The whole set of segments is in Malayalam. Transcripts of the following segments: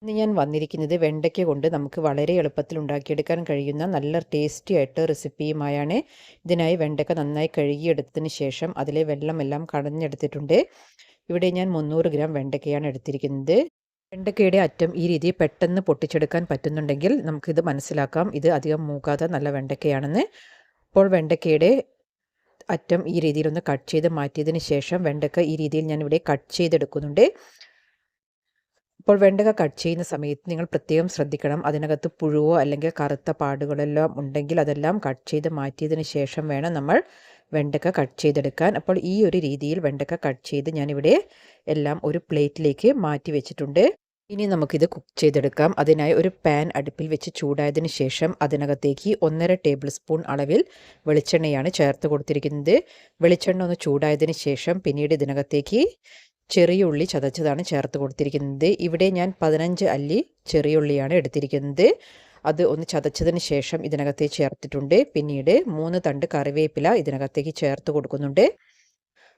ഇന്ന് ഞാൻ വന്നിരിക്കുന്നത് വെണ്ടയ്ക്ക കൊണ്ട് നമുക്ക് വളരെ എളുപ്പത്തിൽ ഉണ്ടാക്കിയെടുക്കാൻ കഴിയുന്ന നല്ല ടേസ്റ്റി ആയിട്ട് റെസിപ്പിയുമായാണ്. ഇതിനായി വെണ്ടയ്ക്ക നന്നായി കഴുകിയെടുത്തതിന് ശേഷം അതിലെ വെള്ളമെല്ലാം കളഞ്ഞെടുത്തിട്ടുണ്ട്. ഇവിടെ ഞാൻ 300 ഗ്രാം വെണ്ടയ്ക്കയാണ് എടുത്തിരിക്കുന്നത്. വെണ്ടയ്ക്കയുടെ അറ്റം ഈ രീതിയിൽ പെട്ടെന്ന് പൊട്ടിച്ചെടുക്കാൻ പറ്റുന്നുണ്ടെങ്കിൽ നമുക്കിത് മനസ്സിലാക്കാം ഇത് അധികം മൂക്കാത്ത നല്ല വെണ്ടയ്ക്കയാണെന്ന്. അപ്പോൾ വെണ്ടയ്ക്കയുടെ അറ്റം ഈ രീതിയിലൊന്ന് കട്ട് ചെയ്ത് മാറ്റിയതിന് ശേഷം വെണ്ടയ്ക്ക ഈ രീതിയിൽ ഞാനിവിടെ കട്ട് ചെയ്തെടുക്കുന്നുണ്ട്. അപ്പോൾ വെണ്ടയ്ക്ക കട്ട് ചെയ്യുന്ന സമയത്ത് നിങ്ങൾ പ്രത്യേകം ശ്രദ്ധിക്കണം. അതിനകത്ത് പുഴുവോ അല്ലെങ്കിൽ കറുത്ത പാടുകളെല്ലാം ഉണ്ടെങ്കിൽ അതെല്ലാം കട്ട് ചെയ്ത് മാറ്റിയതിന് ശേഷം വേണം നമ്മൾ വെണ്ടയ്ക്ക കട്ട് ചെയ്തെടുക്കാൻ. അപ്പോൾ ഈ ഒരു രീതിയിൽ വെണ്ടയ്ക്ക കട്ട് ചെയ്ത് ഞാനിവിടെ എല്ലാം ഒരു പ്ലേറ്റിലേക്ക് മാറ്റി വെച്ചിട്ടുണ്ട്. ഇനി നമുക്കിത് കുക്ക് ചെയ്തെടുക്കാം. അതിനായി ഒരു പാൻ അടുപ്പിൽ വെച്ച് ചൂടായതിന് ശേഷം അതിനകത്തേക്ക് 1.5 ടേബിൾ സ്പൂൺ അളവിൽ വെളിച്ചെണ്ണയാണ് ചേർത്ത് കൊടുത്തിരിക്കുന്നത്. വെളിച്ചെണ്ണ ഒന്ന് ചൂടായതിന് ശേഷം പിന്നീട് ഇതിനകത്തേക്ക് ചെറിയ ഉള്ളി ചതച്ചതാണ് ചേർത്ത് കൊടുത്തിരിക്കുന്നത്. ഇവിടെ ഞാൻ 15 അല്ലി ചെറിയ ഉള്ളിയാണ് എടുത്തിരിക്കുന്നത്. അത് ഒന്ന് ചതച്ചതിന് ശേഷം ഇതിനകത്തേക്ക് ചേർത്തിട്ടുണ്ട്. പിന്നീട് 3 തണ്ട് കറിവേപ്പില ഇതിനകത്തേക്ക് ചേർത്ത് കൊടുക്കുന്നുണ്ട്.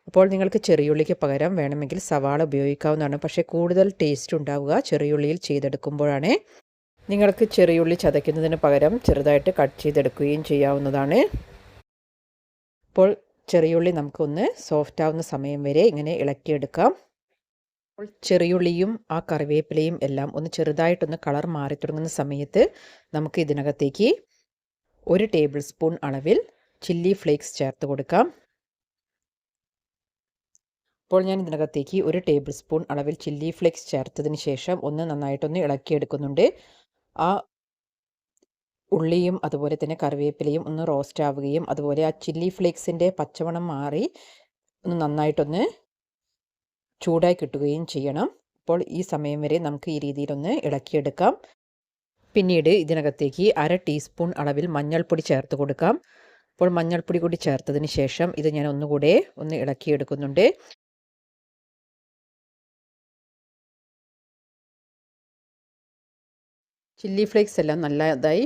അപ്പോൾ നിങ്ങൾക്ക് ചെറിയുള്ളിക്ക് പകരം വേണമെങ്കിൽ സവാള ഉപയോഗിക്കാവുന്നതാണ്. പക്ഷേ കൂടുതൽ ടേസ്റ്റ് ഉണ്ടാവുക ചെറിയുള്ളിയിൽ ചെയ്തെടുക്കുമ്പോഴാണ്. നിങ്ങൾക്ക് ചെറിയുള്ളി ചതയ്ക്കുന്നതിന് പകരം ചെറുതായിട്ട് കട്ട് ചെയ്തെടുക്കുകയും ചെയ്യാവുന്നതാണ്. അപ്പോൾ ചെറിയുള്ളി നമുക്കൊന്ന് സോഫ്റ്റ് ആവുന്ന സമയം വരെ ഇങ്ങനെ ഇളക്കിയെടുക്കാം. അപ്പോൾ ചെറിയുള്ളിയും ആ കറിവേപ്പിലയും എല്ലാം ഒന്ന് ചെറുതായിട്ടൊന്ന് കളർ മാറി തുടങ്ങുന്ന സമയത്ത് നമുക്ക് ഇതിനകത്തേക്ക് 1 ടേബിൾ സ്പൂൺ അളവിൽ ചില്ലി ഫ്ലേക്സ് ചേർത്ത് കൊടുക്കാം. അപ്പോൾ ഞാൻ ഇതിനകത്തേക്ക് 1 ടേബിൾ സ്പൂൺ അളവിൽ ചില്ലി ഫ്ലേക്സ് ചേർത്തതിന് ശേഷം ഒന്ന് നന്നായിട്ടൊന്ന് ഇളക്കിയെടുക്കുന്നുണ്ട്. ആ ഉള്ളിയും അതുപോലെ തന്നെ കറിവേപ്പിലയും ഒന്ന് റോസ്റ്റ് ആവുകയും അതുപോലെ ആ ചില്ലി ഫ്ലേക്സിൻ്റെ പച്ചമണം മാറി ഒന്ന് നന്നായിട്ടൊന്ന് ചൂടായി കിട്ടുകയും ചെയ്യണം. അപ്പോൾ ഈ സമയം വരെ നമുക്ക് ഈ രീതിയിലൊന്ന് ഇളക്കിയെടുക്കാം. പിന്നീട് ഇതിനകത്തേക്ക് 1/2 ടീസ്പൂൺ അളവിൽ മഞ്ഞൾപ്പൊടി ചേർത്ത് കൊടുക്കാം. അപ്പോൾ മഞ്ഞൾപ്പൊടി കൂടി ചേർത്തതിന് ശേഷം ഇത് ഞാൻ ഒന്നുകൂടെ ഒന്ന് ഇളക്കിയെടുക്കുന്നുണ്ട്. ചില്ലി ഫ്ലേക്സ് എല്ലാം നല്ലതായി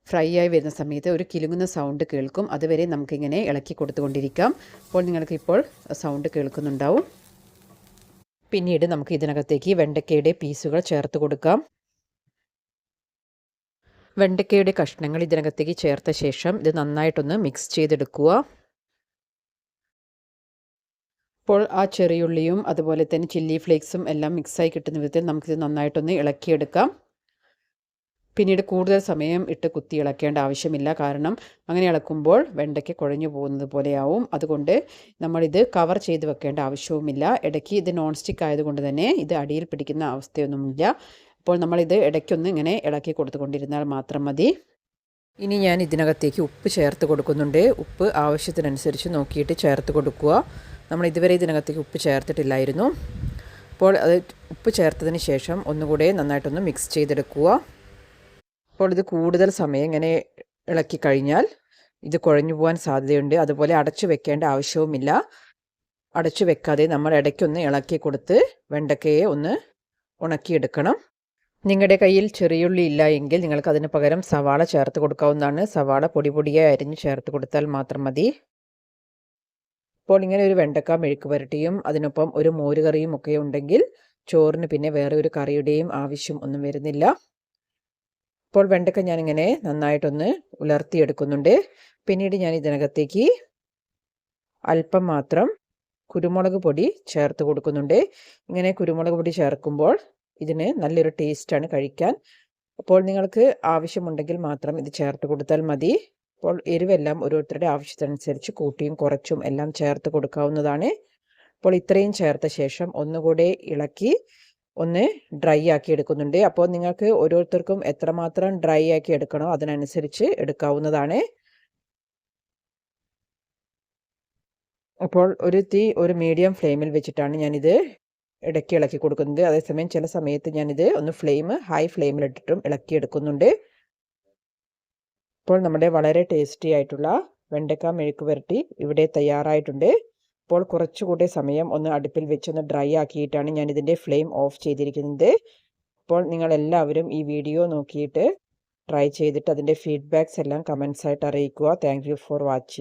ഫ്രൈ ആയി വരുന്ന സമയത്ത് ഒരു കിലുങ്ങുന്ന സൗണ്ട് കേൾക്കും. അതുവരെ നമുക്കിങ്ങനെ ഇളക്കി കൊടുത്തുകൊണ്ടിരിക്കാം. അപ്പോൾ നിങ്ങൾക്കിപ്പോൾ സൗണ്ട് കേൾക്കുന്നുണ്ടാവും. പിന്നീട് നമുക്ക് ഇതിനകത്തേക്ക് വെണ്ടയ്ക്കയുടെ പീസുകൾ ചേർത്ത് കൊടുക്കാം. വെണ്ടയ്ക്കയുടെ കഷ്ണങ്ങൾ ഇതിനകത്തേക്ക് ചേർത്ത ശേഷം ഇത് നന്നായിട്ടൊന്ന് മിക്സ് ചെയ്തെടുക്കുക. അപ്പോൾ ആ ചെറിയുള്ളിയും അതുപോലെ തന്നെ ചില്ലി ഫ്ലേക്സും എല്ലാം മിക്സായി കിട്ടുന്ന വിധത്തിൽ നമുക്കിത് നന്നായിട്ടൊന്ന് ഇളക്കിയെടുക്കാം. പിന്നീട് കൂടുതൽ സമയം ഇട്ട് കുത്തി ഇളക്കേണ്ട ആവശ്യമില്ല. കാരണം അങ്ങനെ ഇളക്കുമ്പോൾ വെണ്ടയ്ക്ക കുഴഞ്ഞു പോകുന്നത് പോലെയാവും. അതുകൊണ്ട് നമ്മളിത് കവർ ചെയ്ത് വെക്കേണ്ട ആവശ്യവുമില്ല. ഇടയ്ക്ക് ഇത് നോൺ സ്റ്റിക്ക് ആയതുകൊണ്ട് തന്നെ ഇത് അടിയിൽ പിടിക്കുന്ന അവസ്ഥയൊന്നുമില്ല. അപ്പോൾ നമ്മളിത് ഇടയ്ക്കൊന്ന് ഇങ്ങനെ ഇളക്കി കൊടുത്തുകൊണ്ടിരുന്നാൽ മാത്രം മതി. ഇനി ഞാൻ ഇതിനകത്തേക്ക് ഉപ്പ് ചേർത്ത് കൊടുക്കുന്നുണ്ട്. ഉപ്പ് ആവശ്യത്തിനനുസരിച്ച് നോക്കിയിട്ട് ചേർത്ത് കൊടുക്കുക. നമ്മൾ ഇതുവരെ ഇതിനകത്തേക്ക് ഉപ്പ് ചേർത്തിട്ടില്ലായിരുന്നു. അപ്പോൾ അത് ഉപ്പ് ചേർത്തതിന് ശേഷം ഒന്നുകൂടെ നന്നായിട്ടൊന്ന് മിക്സ് ചെയ്തെടുക്കുക. അപ്പോൾ ഇത് കൂടുതൽ സമയം ഇങ്ങനെ ഇളക്കി കഴിഞ്ഞാൽ ഇത് കുഴഞ്ഞു പോകാൻ സാധ്യതയുണ്ട്. അതുപോലെ അടച്ചു വെക്കേണ്ട ആവശ്യവുമില്ല. അടച്ചു വെക്കാതെ നമ്മൾ ഇടയ്ക്കൊന്ന് ഇളക്കി കൊടുത്ത് വെണ്ടയ്ക്കയെ ഒന്ന് ഉണക്കിയെടുക്കണം. നിങ്ങളുടെ കയ്യിൽ ചെറിയുള്ളി ഇല്ല എങ്കിൽ നിങ്ങൾക്ക് അതിന് പകരം സവാള ചേർത്ത് കൊടുക്കാവുന്നതാണ്. സവാള പൊടി പൊടിയായി അരിഞ്ഞ് ചേർത്ത് കൊടുത്താൽ മാത്രം മതി. അപ്പോൾ ഇങ്ങനെ ഒരു വെണ്ടക്ക മെഴുക്ക് പുരട്ടിയും അതിനൊപ്പം ഒരു മോരുകറിയും ഒക്കെ ഉണ്ടെങ്കിൽ ചോറിന് പിന്നെ വേറെ ഒരു കറിയുടെയും ആവശ്യം ഒന്നും വരുന്നില്ല. ഇപ്പോൾ വെണ്ടയ്ക്ക ഞാനിങ്ങനെ നന്നായിട്ടൊന്ന് ഉലർത്തിയെടുക്കുന്നുണ്ട്. പിന്നീട് ഞാൻ ഇതിനകത്തേക്ക് അല്പം മാത്രം കുരുമുളക് പൊടി ചേർത്ത് കൊടുക്കുന്നുണ്ട്. ഇങ്ങനെ കുരുമുളക് പൊടി ചേർക്കുമ്പോൾ ഇതിന് നല്ലൊരു ടേസ്റ്റാണ് കഴിക്കാൻ. അപ്പോൾ നിങ്ങൾക്ക് ആവശ്യമുണ്ടെങ്കിൽ മാത്രം ഇത് ചേർത്ത് കൊടുത്താൽ മതി. അപ്പോൾ എരിവെല്ലാം ഓരോരുത്തരുടെ ആവശ്യത്തിനനുസരിച്ച് കൂട്ടിയും കുറച്ചും എല്ലാം ചേർത്ത് കൊടുക്കാവുന്നതാണ്. അപ്പോൾ ഇത്രയും ചേർത്ത ശേഷം ഒന്നുകൂടെ ഇളക്കി ഒന്ന് ഡ്രൈ ആക്കി എടുക്കുന്നുണ്ട്. അപ്പോൾ നിങ്ങൾക്ക് ഓരോരുത്തർക്കും എത്രമാത്രം ഡ്രൈ ആക്കി എടുക്കണോ അതിനനുസരിച്ച് എടുക്കാവുന്നതാണ്. അപ്പോൾ ഒരു മീഡിയം ഫ്ലെയിമിൽ വെച്ചിട്ടാണ് ഞാനിത് ഇടയ്ക്ക് ഇളക്കി കൊടുക്കുന്നത്. അതേസമയം ചില സമയത്ത് ഞാനിത് ഒന്ന് ഹൈ ഫ്ലെയിമിലിട്ടിട്ടും ഇളക്കിയെടുക്കുന്നുണ്ട്. ഇപ്പോൾ നമ്മുടെ വളരെ ടേസ്റ്റി ആയിട്ടുള്ള വെണ്ടയ്ക്ക മെഴുക്ക് പുരട്ടി ഇവിടെ തയ്യാറായിട്ടുണ്ട്. അപ്പോൾ കുറച്ചുകൂടി സമയം ഒന്ന് അടുപ്പിൽ വെച്ചൊന്ന് ഡ്രൈ ആക്കിയിട്ടാണ് ഞാൻ ഇതിൻ്റെ ഫ്ലെയിം ഓഫ് ചെയ്തിരിക്കുന്നത്. അപ്പോൾ നിങ്ങളെല്ലാവരും ഈ വീഡിയോ നോക്കിയിട്ട് ട്രൈ ചെയ്തിട്ട് അതിൻ്റെ ഫീഡ്ബാക്ക്സ് എല്ലാം കമൻസ് ആയിട്ട് അറിയിക്കുക. Thank you for watching.